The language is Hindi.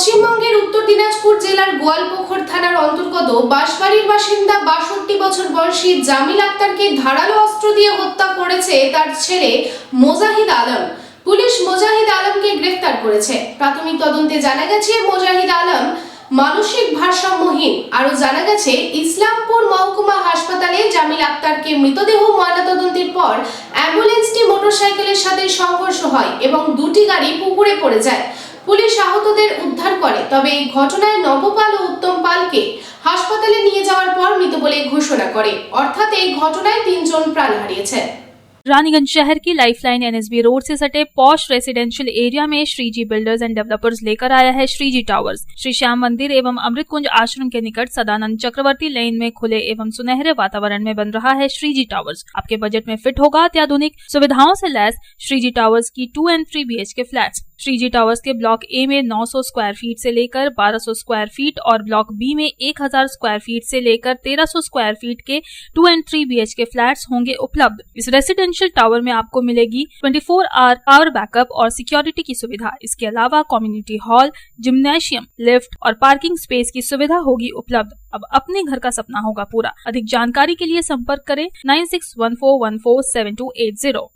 পশ্চিমবঙ্গের উত্তর দিনাজপুর জেলার গোয়ালপুকুর থানার অন্তর্গত বাঁশবাড়ির বাসিন্দা ৬২ বছর বয়সী জামিল আক্তারকে ধারালো অস্ত্র দিয়ে হত্যা করেছে তার ছেলে মোজাহিদ আলম। পুলিশ মোজাহিদ আলমকে গ্রেফতার করেছে। প্রাথমিক তদন্তে জানা গেছে মোজাহিদ আলম মানসিক ভারসাম্যহীন। আরও জানা গেছে ইসলামপুর মহকুমা হাসপাতালে জামিল আক্তারকে মৃতদেহ ময়নাতদন্তের পর অ্যাম্বুলেন্সটি মোটরসাইকেলের সাথে সংঘর্ষ হয় এবং দুটি গাড়ি পুকুরে পড়ে যায়। পুলিশ আহতদের উদ্ধার করে, তবে এই ঘটনায় নবপাল ও উত্তম পালকে হাসপাতালে নিয়ে যাওয়ার পর মৃত বলে ঘোষণা করে। অর্থাৎ এই ঘটনায় ৩ জন প্রাণ হারিয়েছে। रानीगंज शहर की लाइफलाइन एनएसबी रोड से सटे पॉश रेसिडेंशियल एरिया में श्रीजी बिल्डर्स एंड डेवलपर्स लेकर आया है श्रीजी टावर्स। श्री श्याम मंदिर एवं अमृत कुंज आश्रम के निकट सदानंद चक्रवर्ती लेन में खुले एवं सुनहरे वातावरण में बन रहा है श्रीजी टावर्स। आपके बजट में फिट होगा अत्याधुनिक सुविधाओं से लैस श्रीजी टावर्स की 2 और 3 BHK फ्लैट्स। श्रीजी टावर्स के ब्लॉक ए में 900 स्क्वायर फीट से लेकर 1200 स्क्वायर फीट और ब्लॉक बी में 1000 स्क्वायर फीट से लेकर 1300 स्क्वायर फीट के 2 और 3 BHK फ्लैट्स होंगे उपलब्ध। इस रेसिडेंशियल टावर में आपको मिलेगी 24 आवर पावर बैकअप और सिक्योरिटी की सुविधा। इसके अलावा कम्युनिटी हॉल, जिम्नेशियम, लिफ्ट और पार्किंग स्पेस की सुविधा होगी उपलब्ध। अब अपने घर का सपना होगा पूरा। अधिक जानकारी के लिए संपर्क करें 9614147280।